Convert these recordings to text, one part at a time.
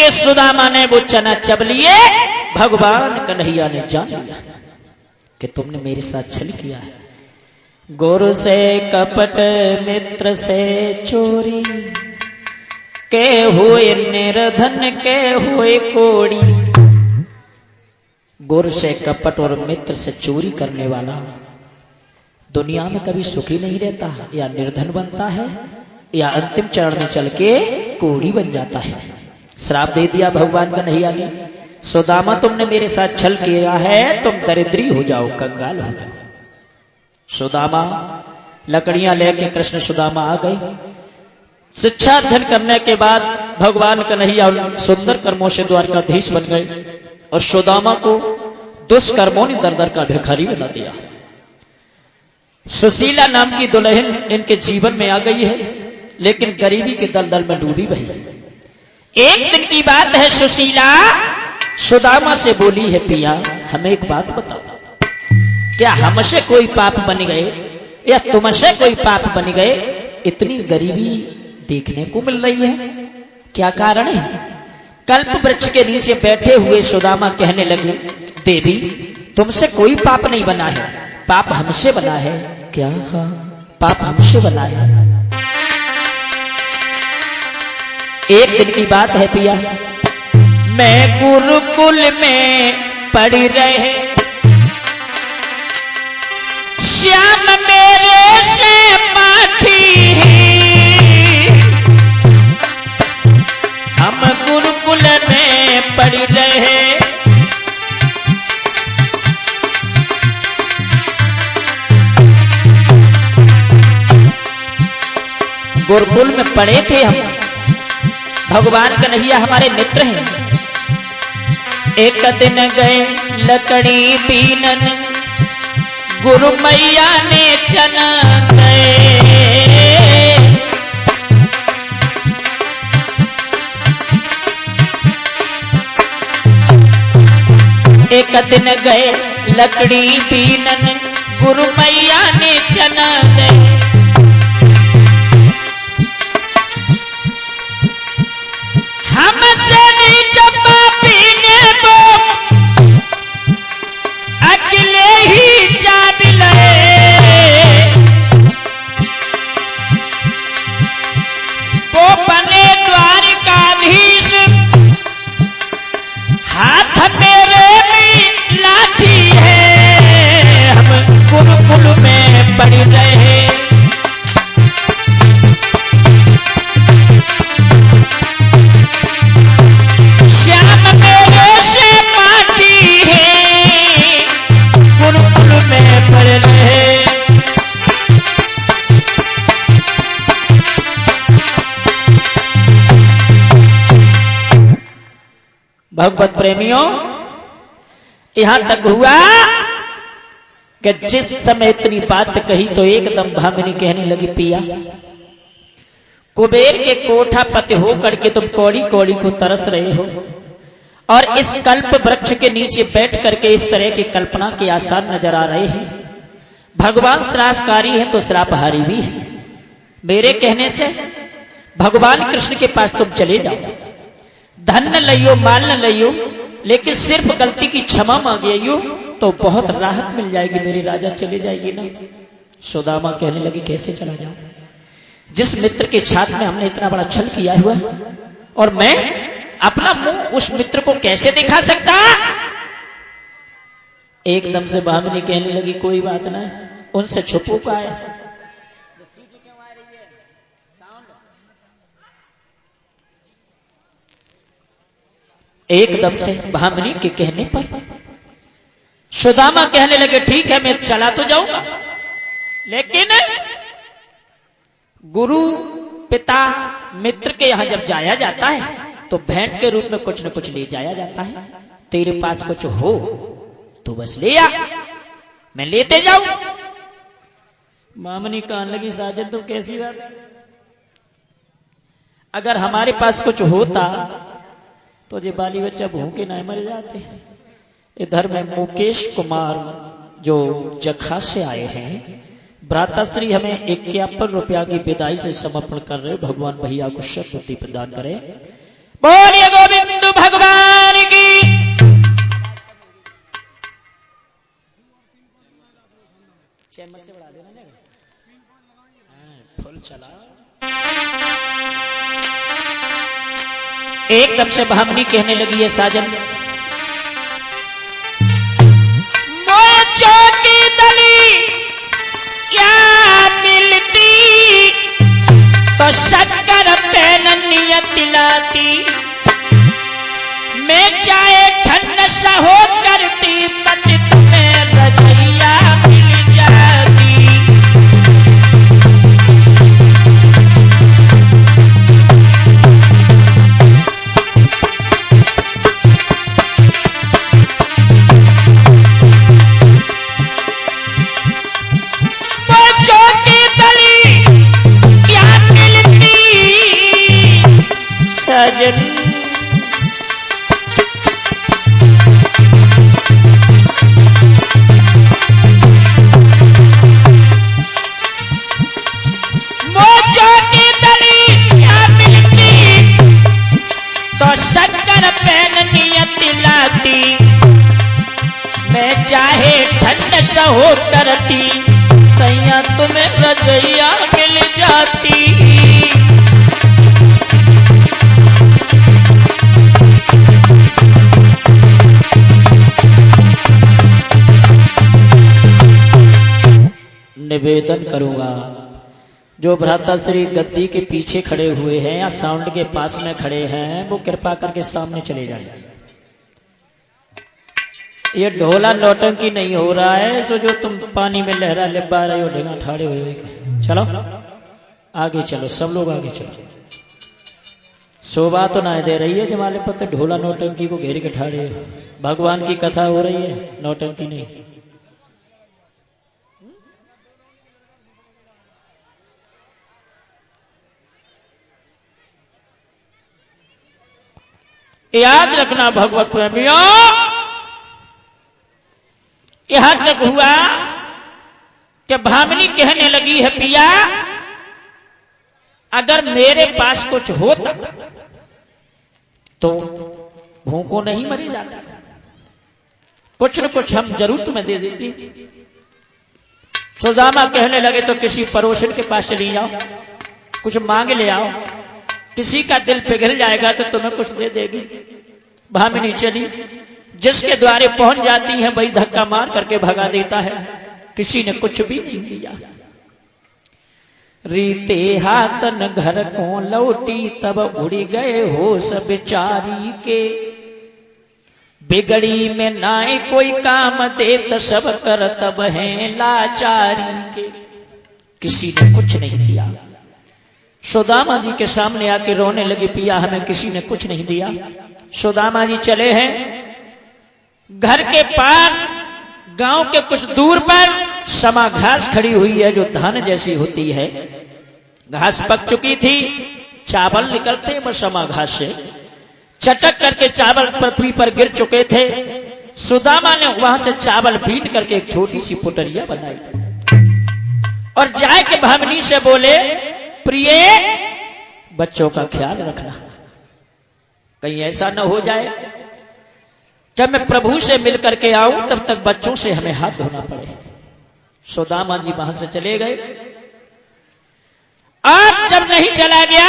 करके सुदामा ने वो चना चब लिए। भगवान कन्हैया ने जान लिया कि तुमने मेरे साथ छल किया है। गुरु से कपट मित्र से चोरी, के हुए निर्धन के हुए कोड़ी। गुरु से कपट और मित्र से चोरी करने वाला दुनिया में कभी सुखी नहीं रहता, या निर्धन बनता है या अंतिम चरण में चल के कोड़ी बन जाता है। श्राप दे दिया भगवान कन्हैया ने, सुदामा तुमने मेरे साथ छल किया है, तुम दरिद्री हो जाओ, कंगाल हो जाओ। सुदामा लकड़ियां लेके कृष्ण सुदामा आ गई। शिक्षा अध्ययन करने के बाद भगवान कन्हैया सुंदर कर्मों से द्वारकाधीश बन गए और सुदामा को दुष्कर्मों ने दर दर का भिखारी बना दिया। सुशीला नाम की दुल्हन इनके जीवन में आ गई है, लेकिन गरीबी के दलदल में डूबी रही। एक दिन की बात है, सुशीला सुदामा से बोली है, पिया हमें एक बात बताओ, क्या हमसे कोई पाप बन गए या तुमसे कोई पाप बन गए? इतनी गरीबी देखने को मिल रही है, क्या कारण है? कल्प वृक्ष के नीचे बैठे हुए सुदामा कहने लगे, देवी तुमसे कोई पाप नहीं बना है, पाप हमसे बना है। क्या? हाँ, पाप हमसे बना है। एक दिन की बात है पिया, मैं गुरुकुल में पढ़ी रहे, श्याम मेरे से पाठी, हम गुरुकुल में पढ़ी रहे। गुरुकुल में पढ़े थे हम, भगवान कन्हैया हमारे मित्र हैं। एक दिन गए लकड़ी बीनन, गुरु मैया ने चना गए। एक दिन गए लकड़ी बीनन, गुरु मैया ने चना गए। हमसे नहीं चपा पीने को अकेले ही जान ले, वो बने द्वारकाधीश, हाथ मेरे में लाठी है, हम गुरुकुल में पढ़ रहे। भगवत प्रेमियों, यहां तक हुआ कि जिस समय इतनी बात कही तो एकदम भामिनी कहने लगी, पिया कुबेर के कोठा पति हो करके तुम कौड़ी कौड़ी को तरस रहे हो, और इस कल्प वृक्ष के नीचे बैठ करके इस तरह की कल्पना के आसार नजर आ रहे हैं। भगवान श्रापकारी है तो श्रापहारी भी है। मेरे कहने से भगवान कृष्ण के पास तुम चले जाओ, धन न लियो, माल न लियो, लेकिन सिर्फ गलती की क्षमा मांगियो तो बहुत राहत मिल जाएगी, मेरी राजा चले जाएगी ना। सुदामा कहने लगी, कैसे चला जाऊं? जिस मित्र के छात में हमने इतना बड़ा छल किया हुआ, और मैं अपना मुंह उस मित्र को कैसे दिखा सकता? एकदम से भामिनी कहने लगी, कोई बात नहीं, उनसे छुपो का है। एकदम से भामिनी के कहने पर सुदामा कहने लगे, ठीक है मैं चला तो जाऊंगा, लेकिन गुरु पिता मित्र के यहां जब जाया जाता है तो भेंट के रूप में कुछ न कुछ ले जाया जाता है। तेरे पास कुछ हो तो बस ले आ, मैं लेते जाऊं। मामनी कहने लगी, साजन तुम कैसी बात, अगर हमारे पास कुछ होता तो ये बाली बच्चा भूखे ना मर जाते। इधर में मुकेश कुमार जो जखा से आए हैं, भ्राताश्री हमें 51 रुपया की विदाई से समर्पण कर रहे, भगवान भैया को सद्बुद्धि प्रदान करें। बोलिए गोविंद भगवान की। चैम्बर से बढ़ा देना ना, फुल चला। एकदम से भामनी कहने लगी है साजन, मोए चोटी दली क्या मिलती तो शक्कर पे नियत लाती, मैं चाहे ठंड सा हो करती पत तुम्हें रजैया मिल जाती। वो छोटी दली क्या मिलती सजन, शक्कर पेन नियत लाती, मैं चाहे ठंड सहो करती सैया तुम्हें रजैया मिल जाती। निवेदन करूंगा जो भ्राता श्री गद्दी के पीछे खड़े हुए हैं या साउंड के पास में खड़े हैं वो कृपा करके सामने चले जाए। ये ढोला नौटंकी नहीं हो रहा है, सो जो तुम पानी में लहरा लिबा रहे हो ढेंगा ठाड़े हुए, चलो आगे चलो, सब लोग आगे चलो। शोभा तो ना दे रही है जमाले पत्ते ढोला नौटंकी को घेर के ठाड़े, भगवान की कथा हो रही है, नौटंकी नहीं। याद रखना भगवत प्रेमियों, यहां तक हुआ कि भामिनी कहने लगी है पिया अगर मेरे पास कुछ होता तो भूखों नहीं मरी जाता, कुछ न कुछ हम जरूर तुम्हें दे देती। सुदामा कहने लगे तो किसी पड़ोसन के पास चली जाओ, कुछ मांग ले आओ, किसी का दिल पिघल जाएगा तो तुम्हें कुछ दे देगी। भामिनी चली, जिसके द्वारे पहुंच जाती है वही धक्का मार करके भगा देता है, किसी ने कुछ भी नहीं दिया। रीते हाथन घर को लौटी तब उड़ गए होश बेचारी के, बिगड़ी में नाए कोई काम देत सब कर तब है लाचारी के, किसी ने कुछ नहीं दिया। सुदामा जी के सामने आके रोने लगी, पिया हमें किसी ने कुछ नहीं दिया। सुदामा जी चले हैं घर के पार, गांव के कुछ दूर पर समा घास खड़ी हुई है जो धान जैसी होती है, घास पक चुकी थी, चावल निकलते वो समा घास से चटक करके चावल पृथ्वी पर गिर चुके थे। सुदामा ने वहां से चावल बीन करके एक छोटी सी पुटरिया बनाई और जाए के भामिनी से बोले प्रिय बच्चों का ख्याल रखना, कहीं ऐसा न हो जाए जब मैं प्रभु से मिलकर के आऊं तब तक बच्चों से हमें हाथ धोना पड़े। सुदामा जी वहां से चले गए। आज जब नहीं चला गया,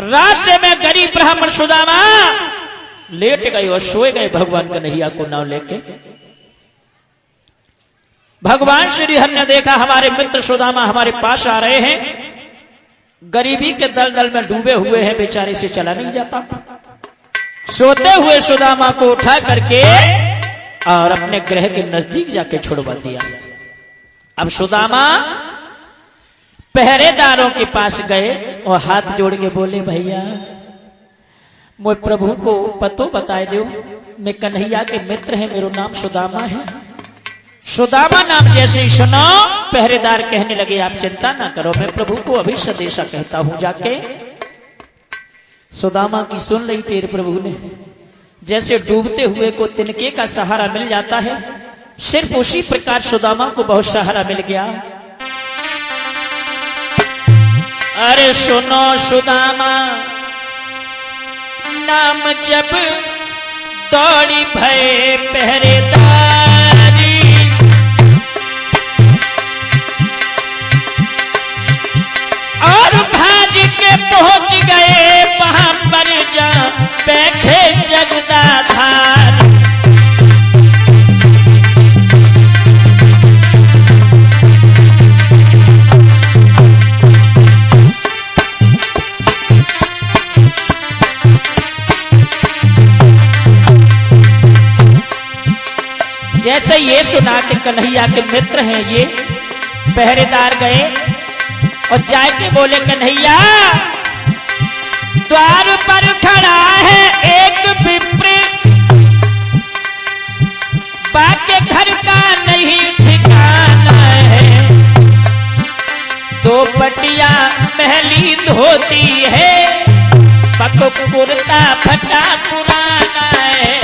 रास्ते में गरीब ब्राह्मण सुदामा लेट गए और सोए गए भगवान कन्हैया को नाव लेके। भगवान श्री हरि ने देखा हमारे मित्र सुदामा हमारे पास आ रहे हैं, गरीबी के दलदल में डूबे हुए हैं, बेचारे से चला नहीं जाता। सोते हुए सुदामा को उठा करके और अपने गृह के नजदीक जाके छुड़वा दिया। अब सुदामा पहरेदारों के पास गए और हाथ जोड़ के बोले भैया मुझे प्रभु को पतो बताए दो, मैं कन्हैया के मित्र हैं, मेरा नाम सुदामा है। सुदामा नाम जैसे ही सुनो पहरेदार कहने लगे आप चिंता ना करो, मैं प्रभु को अभी सदेशा कहता हूं जाके। सुदामा की सुन ली टेर प्रभु ने, जैसे डूबते हुए को तिनके का सहारा मिल जाता है, सिर्फ उसी प्रकार सुदामा को बहुत सहारा मिल गया। अरे सुनो सुदामा नाम जब दौड़ी भय पहरेदारी, और भाज के पहुंच गए वहां पर जहां बैठे जगदाधार। जैसे ये सुना कि कन्हैया के मित्र हैं ये, पहरेदार गए और जाके बोले, कन्हैया द्वार पर खड़ा है एक विप्र, बाके घर का नहीं ठिकाना है, दो पटिया पहली धोती है, पको कुर्ता फटा पुराना है।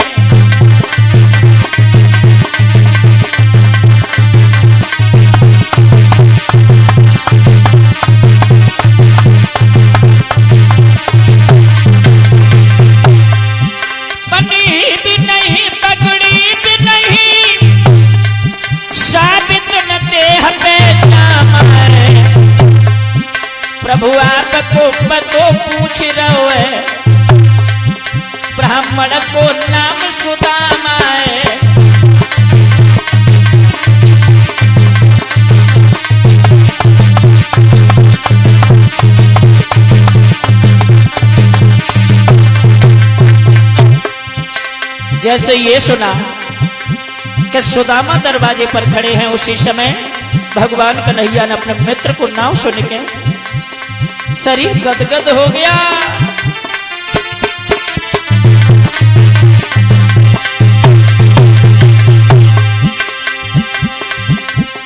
प्रभु आपको पतो पूछ रहो है, ब्राह्मण को नाम सुदामा है। जैसे ये सुना कि सुदामा दरवाजे पर खड़े हैं, उसी समय भगवान कन्हैया ने अपने मित्र को नाम सुन के शरीर गदगद हो गया।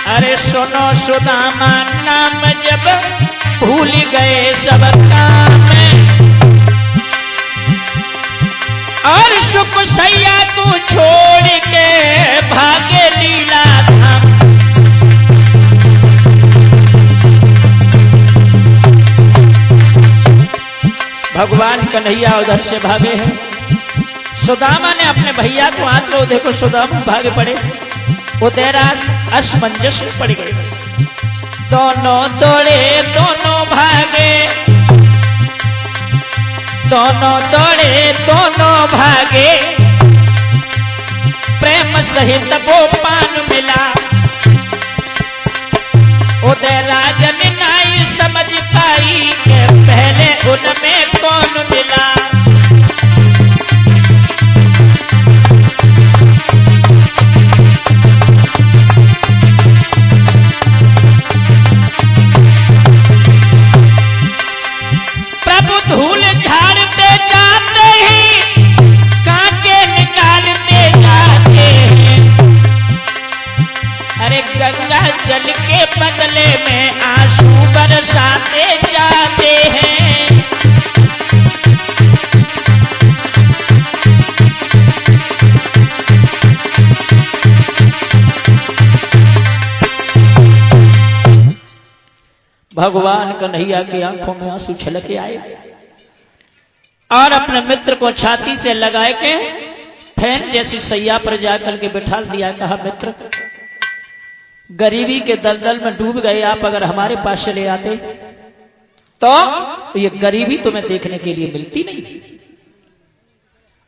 अरे सुनो सुदामा नाम जब भूल गए सब काम, और सुख सैया तू छोड़ के भागे लीला धाम। भगवान कन्हैया उधर से भागे हैं, सुदामा ने अपने भैया को हाथ लो, देखो सुदामा भागे पड़े, उदयराज असमंजस में पड़ गए, दोनों दौड़े दोनों भागे, दोनों दौड़े दोनों भागे, प्रेम सहित वो पान मिला, उदयराज ने नाई समझ पाई कि पहले उनमें कौन मिला। प्रभु धूल झाड़ते जाते ही कांटे निकालते जाते हैं, अरे गंगा जल के बदले में आंसू बरसाते जाते हैं। भगवान कन्हैया की आंखों में आंसू छलके आए और अपने मित्र को छाती से लगाए के फैन जैसी सैया पर जाकर के बिठा दिया। कहा, मित्र गरीबी के दलदल में डूब गए आप, अगर हमारे पास चले आते तो ये गरीबी तुम्हें देखने के लिए मिलती नहीं।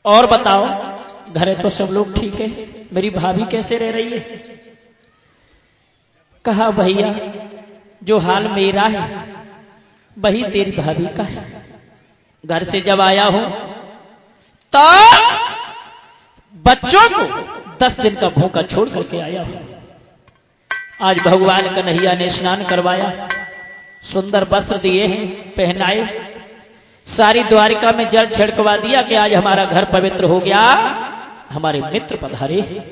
और बताओ घर तो सब लोग ठीक है, मेरी भाभी कैसे रह रही है? कहा, भैया जो हाल मेरा है वही तेरी भाभी का है। घर से जब आया हूं तो बच्चों को 10 दिन का भूखा छोड़ करके आया हूं। आज भगवान कन्हैया ने स्नान करवाया, सुंदर वस्त्र दिए हैं, पहनाए, सारी द्वारिका में जल छिड़कवा दिया कि आज हमारा घर पवित्र हो गया, हमारे मित्र पधारे हैं।